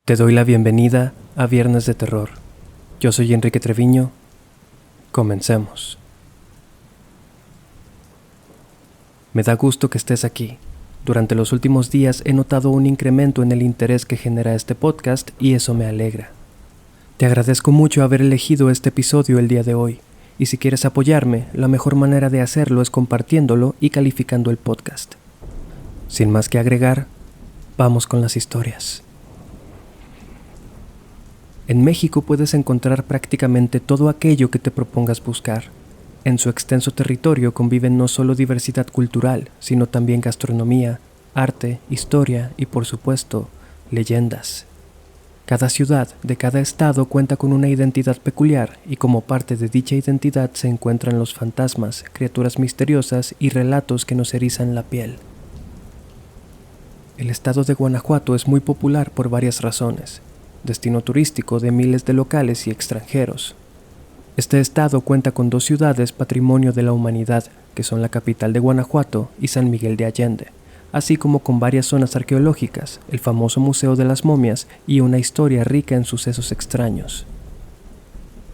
Te doy la bienvenida a Viernes de Terror. Yo soy Enrique Treviño. Comencemos. Me da gusto que estés aquí. Durante los últimos días he notado un incremento en el interés que genera este podcast y eso me alegra. Te agradezco mucho haber elegido este episodio el día de hoy, y si quieres apoyarme, la mejor manera de hacerlo es compartiéndolo y calificando el podcast. Sin más que agregar, vamos con las historias. En México puedes encontrar prácticamente todo aquello que te propongas buscar. En su extenso territorio conviven no solo diversidad cultural, sino también gastronomía, arte, historia y, por supuesto, leyendas. Cada ciudad de cada estado cuenta con una identidad peculiar y como parte de dicha identidad se encuentran los fantasmas, criaturas misteriosas y relatos que nos erizan la piel. El estado de Guanajuato es muy popular por varias razones. Destino turístico de miles de locales y extranjeros. Este estado cuenta con dos ciudades patrimonio de la humanidad, que son la capital de Guanajuato y San Miguel de Allende, así como con varias zonas arqueológicas, el famoso Museo de las Momias y una historia rica en sucesos extraños.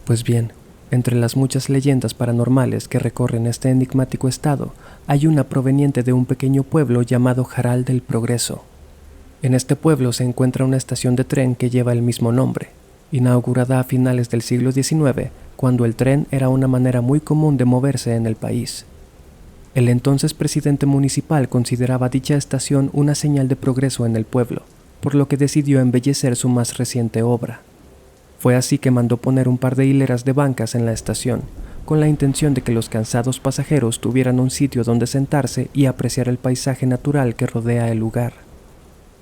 Pues bien, entre las muchas leyendas paranormales que recorren este enigmático estado, hay una proveniente de un pequeño pueblo llamado Jaral del Progreso. En este pueblo se encuentra una estación de tren que lleva el mismo nombre, inaugurada a finales del siglo XIX, cuando el tren era una manera muy común de moverse en el país. El entonces presidente municipal consideraba dicha estación una señal de progreso en el pueblo, por lo que decidió embellecer su más reciente obra. Fue así que mandó poner un par de hileras de bancas en la estación, con la intención de que los cansados pasajeros tuvieran un sitio donde sentarse y apreciar el paisaje natural que rodea el lugar.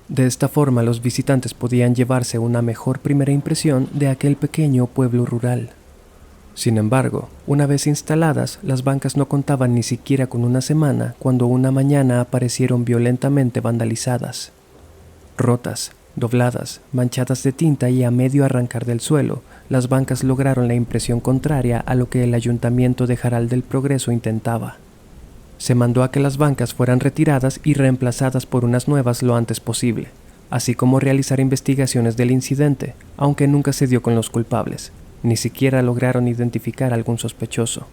De esta forma los visitantes podían llevarse una mejor primera impresión de aquel pequeño pueblo rural. Sin embargo, una vez instaladas, las bancas no contaban ni siquiera con una semana cuando una mañana aparecieron violentamente vandalizadas. Rotas, dobladas, manchadas de tinta y a medio arrancar del suelo, las bancas lograron la impresión contraria a lo que el Ayuntamiento de Jaral del Progreso intentaba. Se mandó a que las bancas fueran retiradas y reemplazadas por unas nuevas lo antes posible, así como realizar investigaciones del incidente, aunque nunca se dio con los culpables, ni siquiera lograron identificar a algún sospechoso.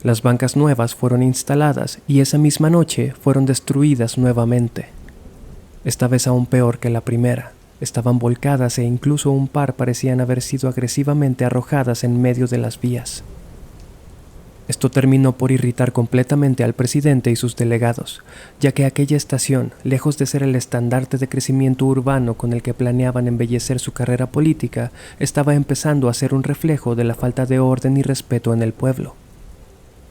Las bancas nuevas fueron instaladas y esa misma noche fueron destruidas nuevamente. Esta vez aún peor que la primera, estaban volcadas e incluso un par parecían haber sido agresivamente arrojadas en medio de las vías. Esto terminó por irritar completamente al presidente y sus delegados, ya que aquella estación, lejos de ser el estandarte de crecimiento urbano con el que planeaban embellecer su carrera política, estaba empezando a ser un reflejo de la falta de orden y respeto en el pueblo.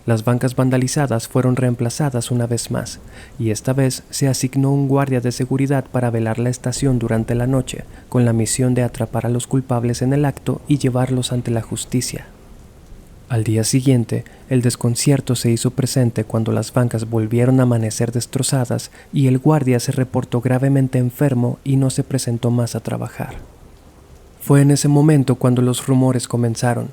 Las bancas vandalizadas fueron reemplazadas una vez más, y esta vez se asignó un guardia de seguridad para velar la estación durante la noche, con la misión de atrapar a los culpables en el acto y llevarlos ante la justicia. Al día siguiente, el desconcierto se hizo presente cuando las bancas volvieron a amanecer destrozadas y el guardia se reportó gravemente enfermo y no se presentó más a trabajar. Fue en ese momento cuando los rumores comenzaron.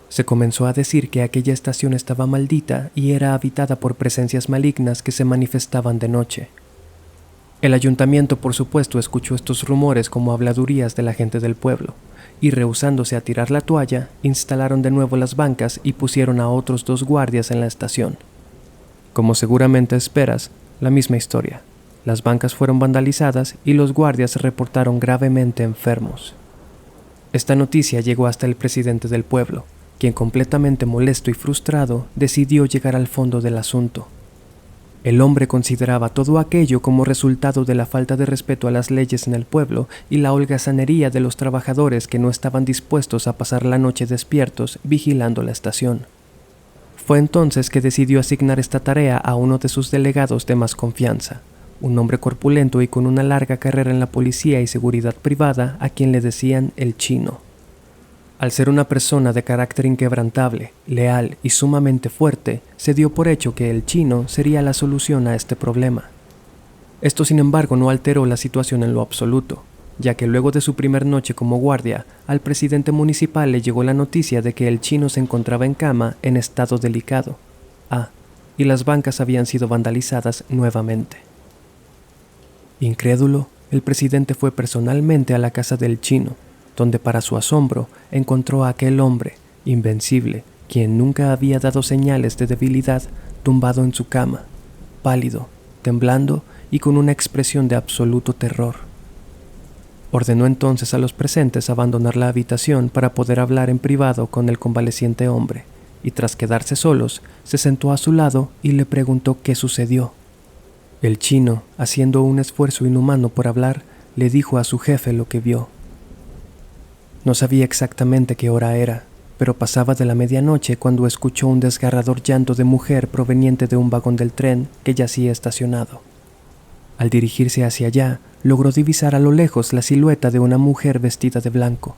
Se comenzó a decir que aquella estación estaba maldita y era habitada por presencias malignas que se manifestaban de noche. El ayuntamiento, por supuesto, escuchó estos rumores como habladurías de la gente del pueblo, y rehusándose a tirar la toalla, instalaron de nuevo las bancas y pusieron a otros 2 guardias en la estación. Como seguramente esperas, la misma historia. Las bancas fueron vandalizadas y los guardias se reportaron gravemente enfermos. Esta noticia llegó hasta el presidente del pueblo, quien completamente molesto y frustrado decidió llegar al fondo del asunto. El hombre consideraba todo aquello como resultado de la falta de respeto a las leyes en el pueblo y la holgazanería de los trabajadores que no estaban dispuestos a pasar la noche despiertos vigilando la estación. Fue entonces que decidió asignar esta tarea a uno de sus delegados de más confianza, un hombre corpulento y con una larga carrera en la policía y seguridad privada a quien le decían el Chino. Al ser una persona de carácter inquebrantable, leal y sumamente fuerte, se dio por hecho que el Chino sería la solución a este problema. Esto, sin embargo, no alteró la situación en lo absoluto, ya que luego de su primer noche como guardia, al presidente municipal le llegó la noticia de que el Chino se encontraba en cama en estado delicado. Y las bancas habían sido vandalizadas nuevamente. Incrédulo, el presidente fue personalmente a la casa del chino, donde para su asombro encontró a aquel hombre, invencible, quien nunca había dado señales de debilidad, tumbado en su cama, pálido, temblando y con una expresión de absoluto terror. Ordenó entonces a los presentes abandonar la habitación para poder hablar en privado con el convaleciente hombre, y tras quedarse solos, se sentó a su lado y le preguntó qué sucedió. El chino, haciendo un esfuerzo inhumano por hablar, le dijo a su jefe lo que vio. No sabía exactamente qué hora era, pero pasaba de la medianoche cuando escuchó un desgarrador llanto de mujer proveniente de un vagón del tren que yacía estacionado. Al dirigirse hacia allá, logró divisar a lo lejos la silueta de una mujer vestida de blanco.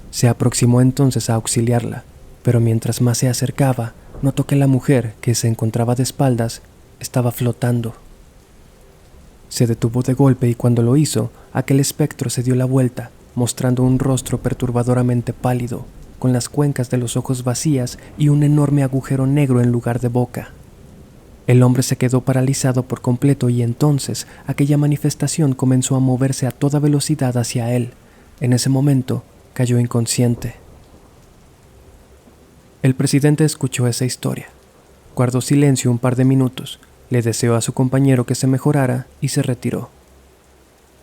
Se aproximó entonces a auxiliarla, pero mientras más se acercaba, notó que la mujer, que se encontraba de espaldas, estaba flotando. Se detuvo de golpe y cuando lo hizo, aquel espectro se dio la vuelta, mostrando un rostro perturbadoramente pálido, con las cuencas de los ojos vacías y un enorme agujero negro en lugar de boca. El hombre se quedó paralizado por completo y entonces aquella manifestación comenzó a moverse a toda velocidad hacia él. En ese momento, cayó inconsciente. El presidente escuchó esa historia. Guardó silencio un par de minutos, le deseó a su compañero que se mejorara y se retiró.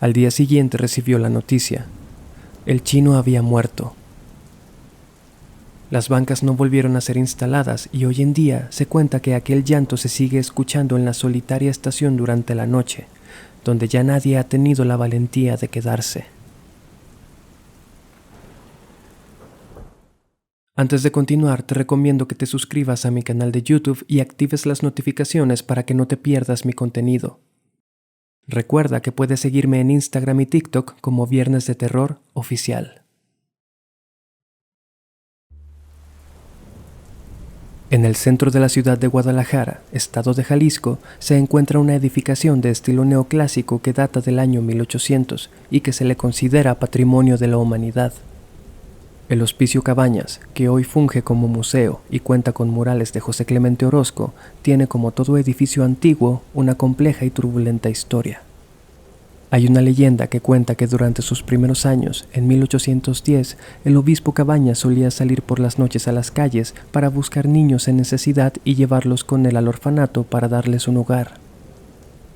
Al día siguiente recibió la noticia. El chino había muerto. Las bancas no volvieron a ser instaladas y hoy en día se cuenta que aquel llanto se sigue escuchando en la solitaria estación durante la noche, donde ya nadie ha tenido la valentía de quedarse. Antes de continuar, te recomiendo que te suscribas a mi canal de YouTube y actives las notificaciones para que no te pierdas mi contenido. Recuerda que puedes seguirme en Instagram y TikTok como Viernes de Terror Oficial. En el centro de la ciudad de Guadalajara, estado de Jalisco, se encuentra una edificación de estilo neoclásico que data del año 1800 y que se le considera Patrimonio de la Humanidad. El Hospicio Cabañas, que hoy funge como museo y cuenta con murales de José Clemente Orozco, tiene como todo edificio antiguo una compleja y turbulenta historia. Hay una leyenda que cuenta que durante sus primeros años, en 1810, el obispo Cabañas solía salir por las noches a las calles para buscar niños en necesidad y llevarlos con él al orfanato para darles un hogar.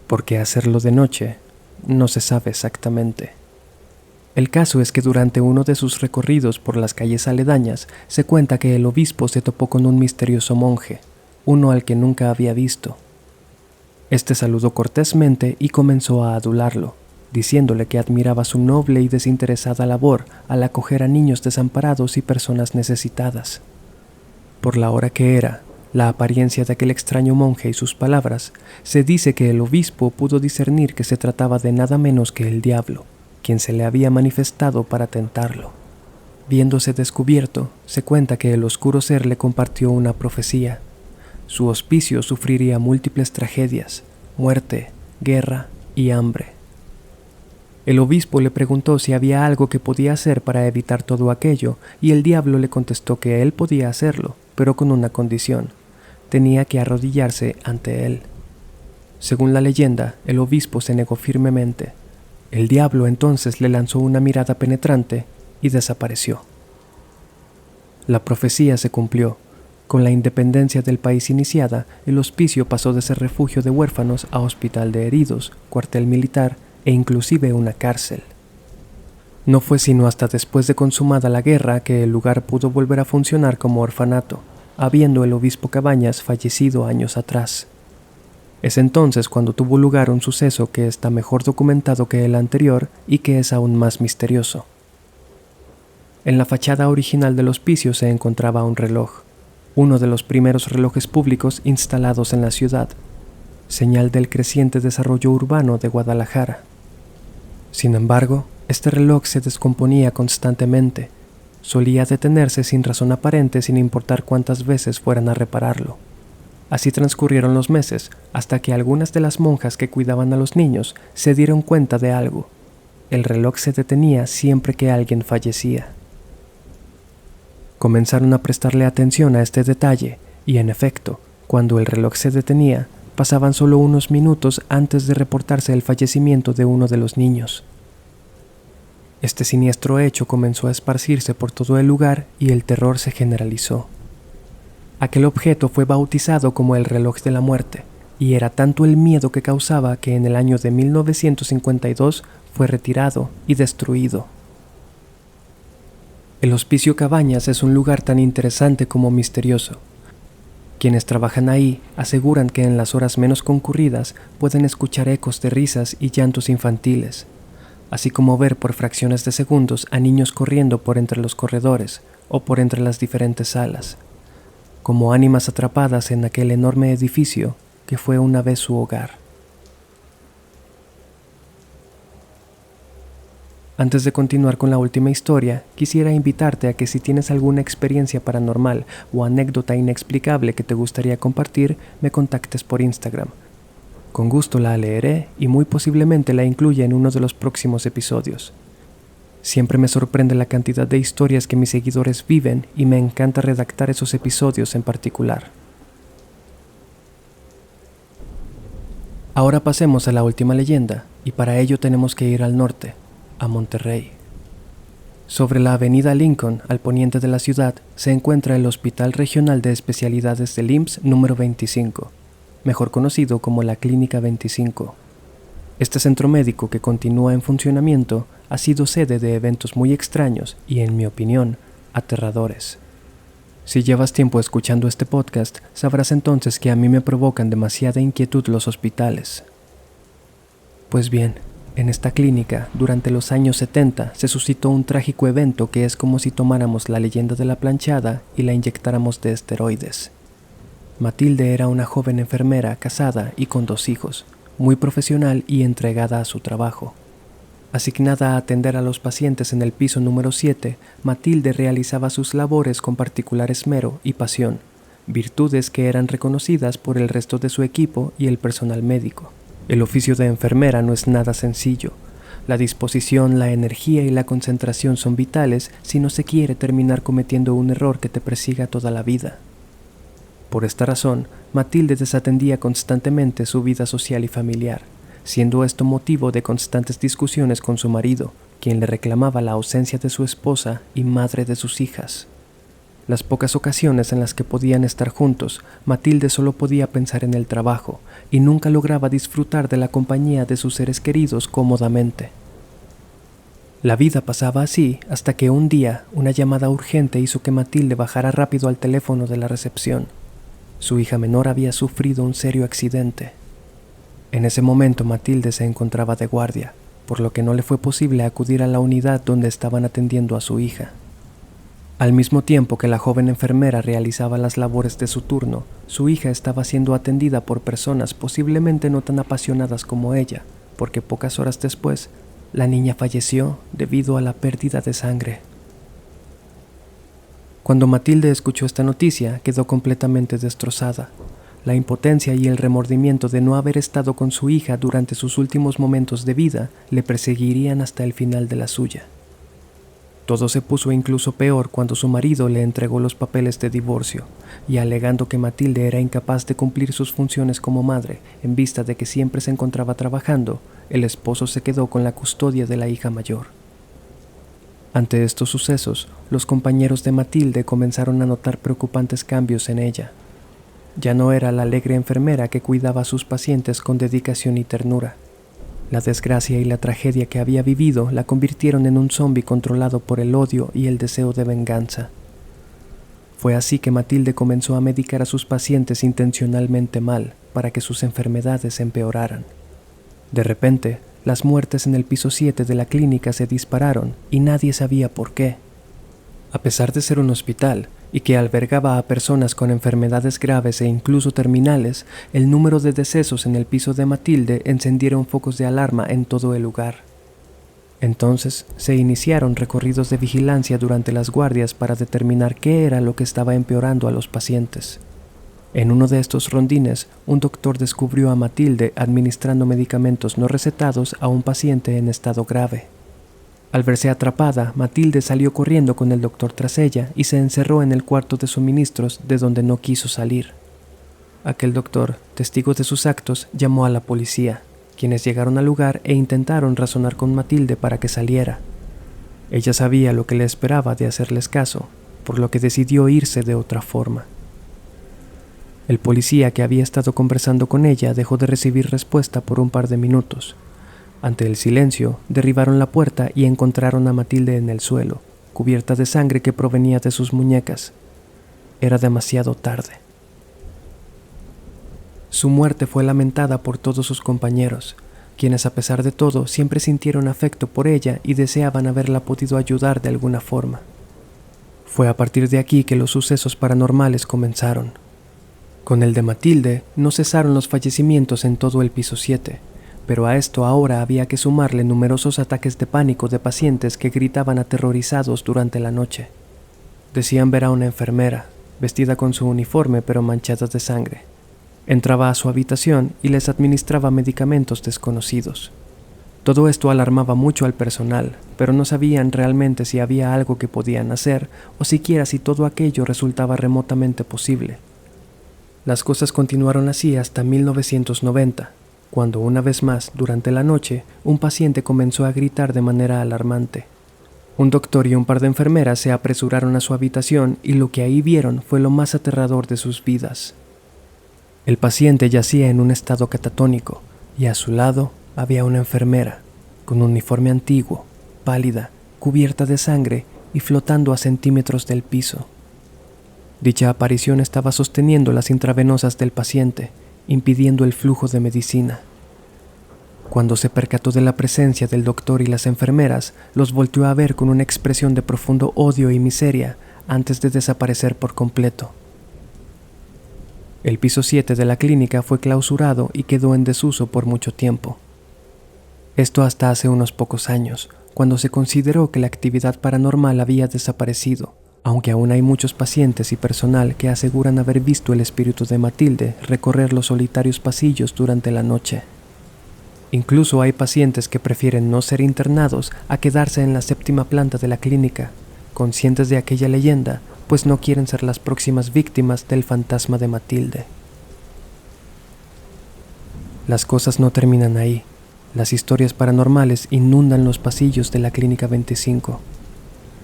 ¿Por qué hacerlo de noche? No se sabe exactamente. El caso es que durante uno de sus recorridos por las calles aledañas, se cuenta que el obispo se topó con un misterioso monje, uno al que nunca había visto. Este saludó cortésmente y comenzó a adularlo, diciéndole que admiraba su noble y desinteresada labor al acoger a niños desamparados y personas necesitadas. Por la hora que era, la apariencia de aquel extraño monje y sus palabras, se dice que el obispo pudo discernir que se trataba de nada menos que el diablo, quien se le había manifestado para tentarlo. Viéndose descubierto, se cuenta que el oscuro ser le compartió una profecía. Su hospicio sufriría múltiples tragedias, muerte, guerra y hambre. El obispo le preguntó si había algo que podía hacer para evitar todo aquello, y el diablo le contestó que él podía hacerlo, pero con una condición: tenía que arrodillarse ante él. Según la leyenda, el obispo se negó firmemente. El diablo entonces le lanzó una mirada penetrante y desapareció. La profecía se cumplió. Con la independencia del país iniciada, el hospicio pasó de ser refugio de huérfanos a hospital de heridos, cuartel militar e inclusive una cárcel. No fue sino hasta después de consumada la guerra que el lugar pudo volver a funcionar como orfanato, habiendo el obispo Cabañas fallecido años atrás. Es entonces cuando tuvo lugar un suceso que está mejor documentado que el anterior y que es aún más misterioso. En la fachada original del hospicio se encontraba un reloj, uno de los primeros relojes públicos instalados en la ciudad, señal del creciente desarrollo urbano de Guadalajara. Sin embargo, este reloj se descomponía constantemente, solía detenerse sin razón aparente sin importar cuántas veces fueran a repararlo. Así transcurrieron los meses, hasta que algunas de las monjas que cuidaban a los niños se dieron cuenta de algo. El reloj se detenía siempre que alguien fallecía. Comenzaron a prestarle atención a este detalle, y en efecto, cuando el reloj se detenía, Pasaban solo unos minutos antes de reportarse el fallecimiento de uno de los niños. Este siniestro hecho comenzó a esparcirse por todo el lugar y el terror se generalizó. Aquel objeto fue bautizado como el reloj de la muerte, y era tanto el miedo que causaba que en el año de 1952 fue retirado y destruido. El Hospicio Cabañas es un lugar tan interesante como misterioso. Quienes trabajan ahí aseguran que en las horas menos concurridas pueden escuchar ecos de risas y llantos infantiles, así como ver por fracciones de segundos a niños corriendo por entre los corredores o por entre las diferentes salas, como ánimas atrapadas en aquel enorme edificio que fue una vez su hogar. Antes de continuar con la última historia, quisiera invitarte a que si tienes alguna experiencia paranormal o anécdota inexplicable que te gustaría compartir, me contactes por Instagram. Con gusto la leeré y muy posiblemente la incluya en uno de los próximos episodios. Siempre me sorprende la cantidad de historias que mis seguidores viven y me encanta redactar esos episodios en particular. Ahora pasemos a la última leyenda, y para ello tenemos que ir al norte, a Monterrey. Sobre la avenida Lincoln, al poniente de la ciudad, se encuentra el Hospital Regional de Especialidades del IMSS número 25, mejor conocido como la Clínica 25. Este centro médico que continúa en funcionamiento ha sido sede de eventos muy extraños y, en mi opinión, aterradores. Si llevas tiempo escuchando este podcast, sabrás entonces que a mí me provocan demasiada inquietud los hospitales. Pues bien, en esta clínica, durante los años 70, se suscitó un trágico evento que es como si tomáramos la leyenda de la planchada y la inyectáramos de esteroides. Matilde era una joven enfermera casada y con 2 hijos, muy profesional y entregada a su trabajo. Asignada a atender a los pacientes en el piso número 7, Matilde realizaba sus labores con particular esmero y pasión, virtudes que eran reconocidas por el resto de su equipo y el personal médico. El oficio de enfermera no es nada sencillo. La disposición, la energía y la concentración son vitales si no se quiere terminar cometiendo un error que te persiga toda la vida. Por esta razón, Matilde desatendía constantemente su vida social y familiar, siendo esto motivo de constantes discusiones con su marido, quien le reclamaba la ausencia de su esposa y madre de sus hijas. Las pocas ocasiones en las que podían estar juntos, Matilde solo podía pensar en el trabajo y nunca lograba disfrutar de la compañía de sus seres queridos cómodamente. La vida pasaba así hasta que un día una llamada urgente hizo que Matilde bajara rápido al teléfono de la recepción. Su hija menor había sufrido un serio accidente. En ese momento Matilde se encontraba de guardia, por lo que no le fue posible acudir a la unidad donde estaban atendiendo a su hija. Al mismo tiempo que la joven enfermera realizaba las labores de su turno, su hija estaba siendo atendida por personas posiblemente no tan apasionadas como ella, porque pocas horas después, la niña falleció debido a la pérdida de sangre. Cuando Matilde escuchó esta noticia, quedó completamente destrozada. La impotencia y el remordimiento de no haber estado con su hija durante sus últimos momentos de vida le perseguirían hasta el final de la suya. Todo se puso incluso peor cuando su marido le entregó los papeles de divorcio, y alegando que Matilde era incapaz de cumplir sus funciones como madre, en vista de que siempre se encontraba trabajando, el esposo se quedó con la custodia de la hija mayor. Ante estos sucesos, los compañeros de Matilde comenzaron a notar preocupantes cambios en ella. Ya no era la alegre enfermera que cuidaba a sus pacientes con dedicación y ternura. La desgracia y la tragedia que había vivido la convirtieron en un zombi controlado por el odio y el deseo de venganza. Fue así que Matilde comenzó a medicar a sus pacientes intencionalmente mal para que sus enfermedades empeoraran. De repente, las muertes en el piso 7 de la clínica se dispararon y nadie sabía por qué. A pesar de ser un hospital y que albergaba a personas con enfermedades graves e incluso terminales, el número de decesos en el piso de Matilde encendieron focos de alarma en todo el lugar. Entonces se iniciaron recorridos de vigilancia durante las guardias para determinar qué era lo que estaba empeorando a los pacientes. En uno de estos rondines, un doctor descubrió a Matilde administrando medicamentos no recetados a un paciente en estado grave. Al verse atrapada, Matilde salió corriendo con el doctor tras ella y se encerró en el cuarto de suministros de donde no quiso salir. Aquel doctor, testigo de sus actos, llamó a la policía, quienes llegaron al lugar e intentaron razonar con Matilde para que saliera. Ella sabía lo que le esperaba de hacerles caso, por lo que decidió irse de otra forma. El policía que había estado conversando con ella dejó de recibir respuesta por un par de minutos. Ante el silencio, derribaron la puerta y encontraron a Matilde en el suelo, cubierta de sangre que provenía de sus muñecas. Era demasiado tarde. Su muerte fue lamentada por todos sus compañeros, quienes a pesar de todo siempre sintieron afecto por ella y deseaban haberla podido ayudar de alguna forma. Fue a partir de aquí que los sucesos paranormales comenzaron. Con el de Matilde no cesaron los fallecimientos en todo el piso 7, pero a esto ahora había que sumarle numerosos ataques de pánico de pacientes que gritaban aterrorizados durante la noche. Decían ver a una enfermera, vestida con su uniforme pero manchada de sangre. Entraba a su habitación y les administraba medicamentos desconocidos. Todo esto alarmaba mucho al personal, pero no sabían realmente si había algo que podían hacer o siquiera si todo aquello resultaba remotamente posible. Las cosas continuaron así hasta 1990, cuando una vez más, durante la noche, un paciente comenzó a gritar de manera alarmante. Un doctor y un par de enfermeras se apresuraron a su habitación y lo que ahí vieron fue lo más aterrador de sus vidas. El paciente yacía en un estado catatónico y a su lado había una enfermera, con un uniforme antiguo, pálida, cubierta de sangre y flotando a centímetros del piso. Dicha aparición estaba sosteniendo las intravenosas del paciente, impidiendo el flujo de medicina. Cuando se percató de la presencia del doctor y las enfermeras, los volteó a ver con una expresión de profundo odio y miseria antes de desaparecer por completo. El piso 7 de la clínica fue clausurado y quedó en desuso por mucho tiempo. Esto hasta hace unos pocos años, cuando se consideró que la actividad paranormal había desaparecido, aunque aún hay muchos pacientes y personal que aseguran haber visto el espíritu de Matilde recorrer los solitarios pasillos durante la noche. Incluso hay pacientes que prefieren no ser internados a quedarse en la 7ª planta de la clínica, conscientes de aquella leyenda, pues no quieren ser las próximas víctimas del fantasma de Matilde. Las cosas no terminan ahí. Las historias paranormales inundan los pasillos de la Clínica 25.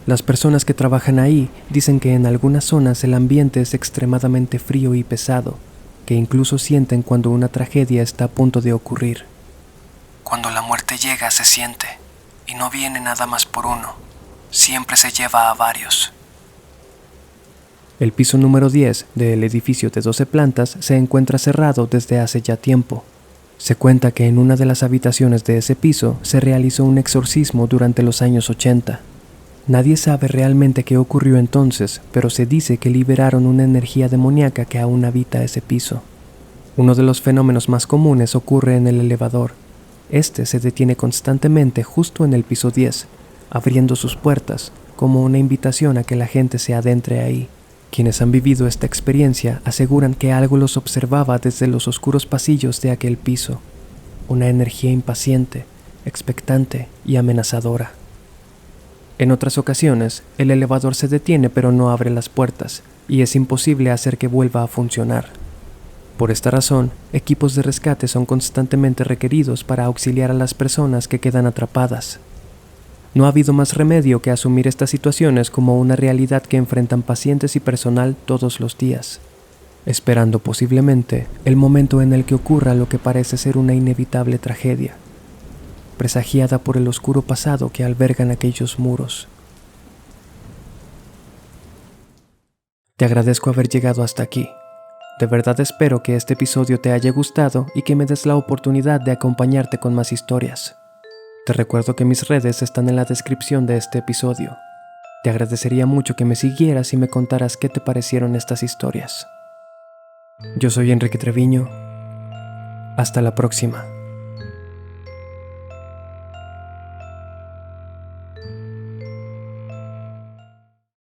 Las personas que trabajan ahí dicen que en algunas zonas el ambiente es extremadamente frío y pesado, que incluso sienten cuando una tragedia está a punto de ocurrir. Cuando la muerte llega se siente, y no viene nada más por uno, siempre se lleva a varios. El piso número 10 del edificio de 12 plantas se encuentra cerrado desde hace ya tiempo. Se cuenta que en una de las habitaciones de ese piso se realizó un exorcismo durante los años 80. Nadie sabe realmente qué ocurrió entonces, pero se dice que liberaron una energía demoníaca que aún habita ese piso. Uno de los fenómenos más comunes ocurre en el elevador. Este se detiene constantemente justo en el piso 10, abriendo sus puertas, como una invitación a que la gente se adentre ahí. Quienes han vivido esta experiencia aseguran que algo los observaba desde los oscuros pasillos de aquel piso, una energía impaciente, expectante y amenazadora. En otras ocasiones, el elevador se detiene pero no abre las puertas, y es imposible hacer que vuelva a funcionar. Por esta razón, equipos de rescate son constantemente requeridos para auxiliar a las personas que quedan atrapadas. No ha habido más remedio que asumir estas situaciones como una realidad que enfrentan pacientes y personal todos los días, esperando posiblemente el momento en el que ocurra lo que parece ser una inevitable tragedia, presagiada por el oscuro pasado que albergan aquellos muros. Te agradezco haber llegado hasta aquí. De verdad espero que este episodio te haya gustado y que me des la oportunidad de acompañarte con más historias. Te recuerdo que mis redes están en la descripción de este episodio. Te agradecería mucho que me siguieras y me contaras qué te parecieron estas historias. Yo soy Enrique Treviño. Hasta la próxima.